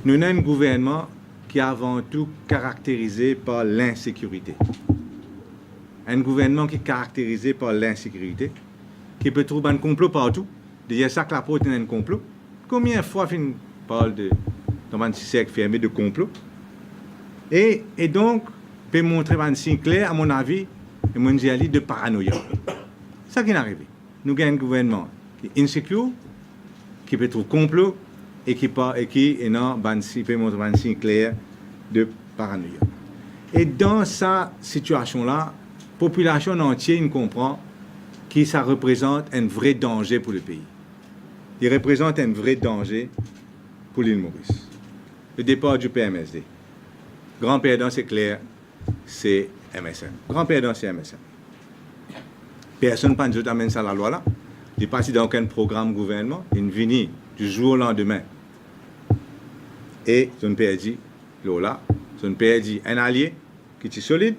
Nous avons un gouvernement qui est avant tout caractérisé par l'insécurité. Un gouvernement qui est caractérisé par l'insécurité, qui peut trouver un complot partout. Déjà, ça que la porte est un complot. Combien de fois on parle dans un cercle fermé de complot? Et donc, peut montrer un signe clair, à mon avis, et mon dialogue de paranoïa. C'est ça qui est arrivé. Nous avons un gouvernement qui est insécure, qui peut trouver complot, et qui est dans un signe clair de paranoïa. Et dans cette situation-là, la population entière comprend que ça représente un vrai danger pour le pays. Il représente un vrai danger pour l'île Maurice. Le départ du PMSD. Grand perdant, c'est clair, c'est MSM. Grand perdant, c'est MSM. Personne ne amène ça à la loi là. Il n'est pas dans aucun programme gouvernement. Il vient du jour au lendemain. Et je ne perds là. Je ne perds un allié qui est solide.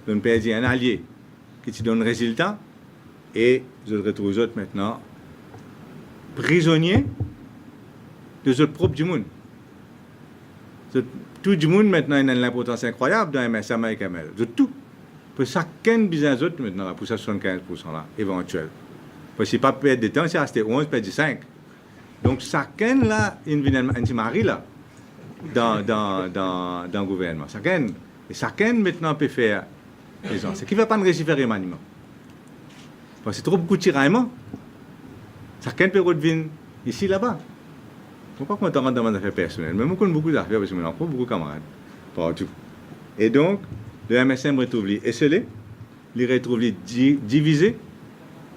Je ne perds un allié qui te donne résultat. Et je le retrouve les autres maintenant prisonniers de ce propre du monde. Tout le monde maintenant a une importance incroyable dans MSM avec ML. De tout. Pour chacun business autres maintenant, pour ça 75% là, éventuel. Parce que pas perdre de temps, c'est resté 11, perdre 5. Donc chacun là, il vient un mari là, dans le gouvernement. Et chacun maintenant peut faire les gens. Ce qui ne va pas nous réussir remaniement. Parce que c'est trop beaucoup de tiraillement. Chacun peut revenir ici, là-bas. Je ne sais pas comment on dans mes affaires personnelles, mais moi, je connais beaucoup d'affaires parce que je n'ai pas beaucoup de camarades. Partout. Et donc, le MSM retrouve les esselés, il retrouve les divisés,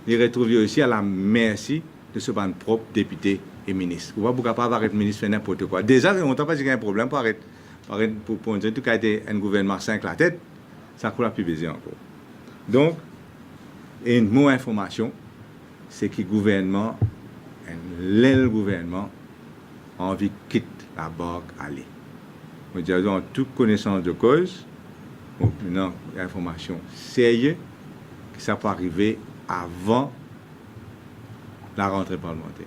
il retrouve aussi à la merci de ce propre député et ministre. Vous ne pouvez pas avoir un ministre faire n'importe quoi. Déjà, on n'a pas dit qu'il y a un problème pour arrêter. Pour dire qu'il y a été un gouvernement 5 la tête, ça ne coule plus baiser encore. Donc, une mauvaise information, c'est que le gouvernement, le gouvernement, a envie de quitter la barque aller. Nous disons en toute connaissance de cause, maintenant, l'information sérieuse, que ça peut arriver avant la rentrée parlementaire.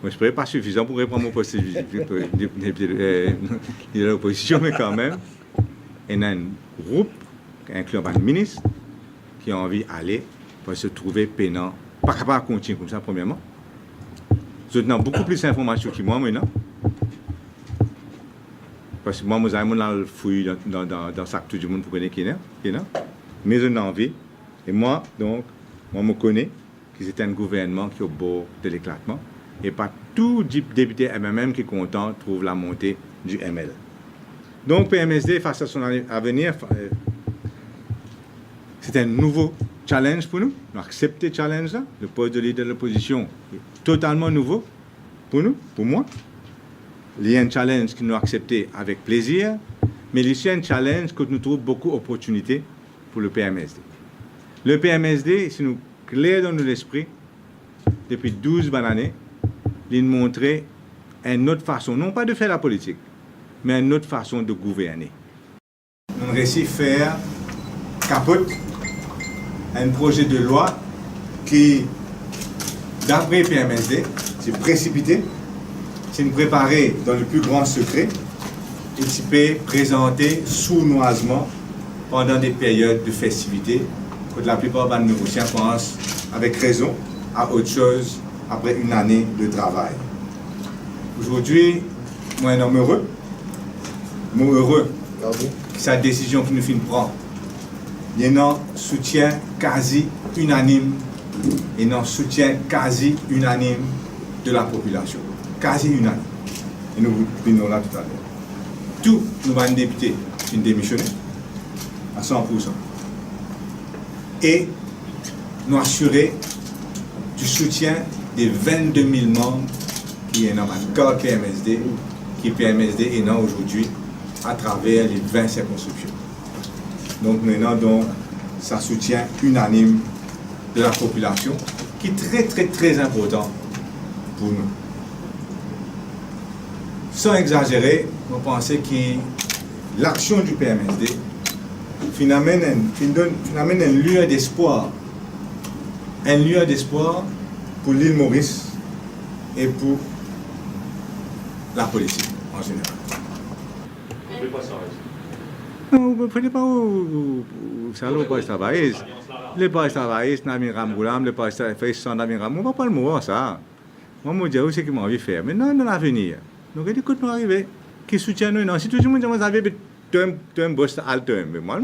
Moi, je ne serais pas suffisant pour répondre mon poste de l'opposition, mais quand même, il y a un groupe, incluant un ministre, qui a envie d'aller pour se trouver peinant, pas capable de continuer comme ça, premièrement. Je donne beaucoup plus d'informations que moi maintenant. Parce que moi, je suis fouillé dans ça que tout le monde connaît qui est là. Mais je n'ai envie. Et moi, donc, moi, je connais que c'est un gouvernement qui est au bord de l'éclatement. Et pas tout député MMM qui est content trouve la montée du ML. Donc, PMSD, face à son avenir, c'est un nouveau challenge pour nous. Nous acceptons ce challenge-là. Le poste de leader de l'opposition est totalement nouveau pour nous, pour moi. Il y a un challenge que nous acceptons avec plaisir, mais il y a aussi un challenge que nous trouvons beaucoup d'opportunités pour le PMSD. Le PMSD, si nous clair dans l'esprit, depuis 12 bonnes années, il montrait une autre façon, non pas de faire la politique, mais une autre façon de gouverner. On réussit à faire capote un projet de loi qui, d'après PMSD, c'est précipité, c'est préparé dans le plus grand secret et qui peut présenter sournoisement pendant des périodes de festivités que la plupart des négociants pensent avec raison à autre chose après une année de travail. Aujourd'hui, moi, un homme heureux, que sa décision que nous finissons de prendre, il y a un soutien quasi unanime et un soutien quasi unanime de la population. Quasi unanime. Et nous venons là tout à l'heure. Tous nos députés sont démissionnés à 100%. Et nous assurer du soutien des 22 000 membres qui est dans le corps PMSD, qui PMSD est aujourd'hui à travers les 20 circonscriptions. Donc maintenant, ça soutient unanime de la population, qui est très très très important pour nous. Sans exagérer, on pensait que l'action du PMSD finalement un lieu d'espoir. Un lieu d'espoir pour l'île Maurice et pour la politique en en général. Vous ne pouvez pas ça. Non, vous ne prenez pas ça, le pas travailler. Les pas travailler, c'est Nami Ramoulam, les pas faire sans Nami Ram. On va pas le mot ça. Moi, je dis, c'est ce que j'ai envie de faire. Mais non, dans l'avenir. Donc, écoute, nous arriver. Qui soutient nous, non. Si tout le monde dit, avez un boss alter, mais moi,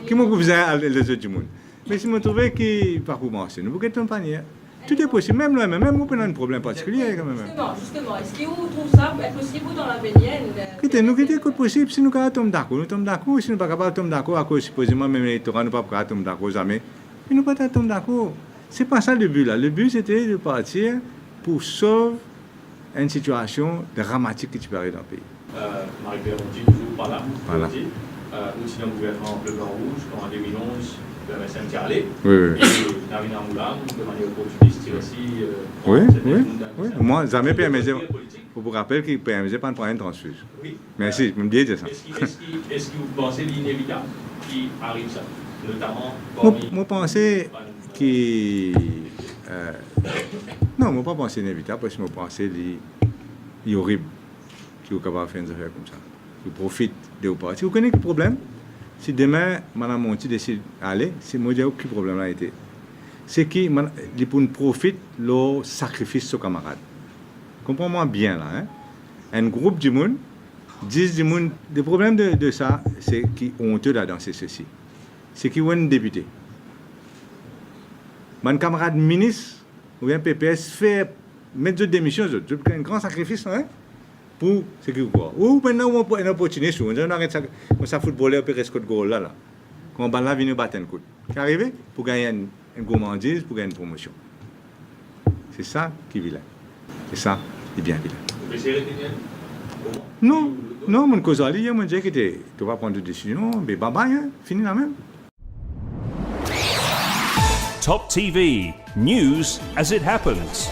qui m'a couvert les autres du monde. Mais si je me trouvais qui pas commencer, nous pouvons un panier. Tout est possible, même là, même on peut avoir un problème particulier quand même. Justement, est-ce que vous trouvez ça possible dans l'avenir? Écoutez, nous écoutez possible, si nous sommes d'accord, nous sommes d'accord, si nous ne sommes pas d'accord, à cause supposément même les électorats ne sont pas d'accord jamais, mais nous ne sommes pas d'accord. Ce n'est pas ça le but là. Le but c'était de partir pour sauver une situation dramatique qui peut arriver dans le pays. Marie-Claire Monti, toujours par là. Voilà. Aussi dans le gouvernement Bleu Blanc Rouge, en 2011, le MSM qui allait. Oui. Et Navina Moulam, de manière opportuniste aussi. Oui. Moi, jamais PMG. Vous vous rappelez que PMG pas prendre une transfuge. Oui. Merci, je me dis ça. Est-ce que vous pensez l'inévitable qui arrive ça? Notamment parmi... Moi, pensais que... non, moi, pas penser inévitable, parce que moi, pensais qu'il est horrible qui est capable de faire une affaire comme ça. Qui profite de vos partis. Vous connaissez le problème? Si demain, Mme Monti décide d'aller, c'est moi, je dis aucun problème là a été. C'est qu'il profite le sacrifice de ses camarades. Comprends-moi bien là. Hein? Un groupe du monde, 10 du monde, le problème de ça, c'est qu'ils ont honteux là-dedans, c'est ceci. C'est qu'ils ont un député. Mon camarade ministre, ou bien PPS, fait mettre de démission, un grand sacrifice, hein? Pour ce qui quoi. Ou maintenant, on a une opportunité, on arrête ça, footballeur, puis reste de goal là. Quand on va venir battre un coup. Qui arrive pour gagner une gourmandise, pour gagner une promotion. C'est ça qui est vilain. C'est ça qui est bien vilain. Vous pouvez essayer de Non, mon cause ali, je dis que tu vas prendre des décisions, mais bye bye, hein, fini la même. Top TV, news as it happens.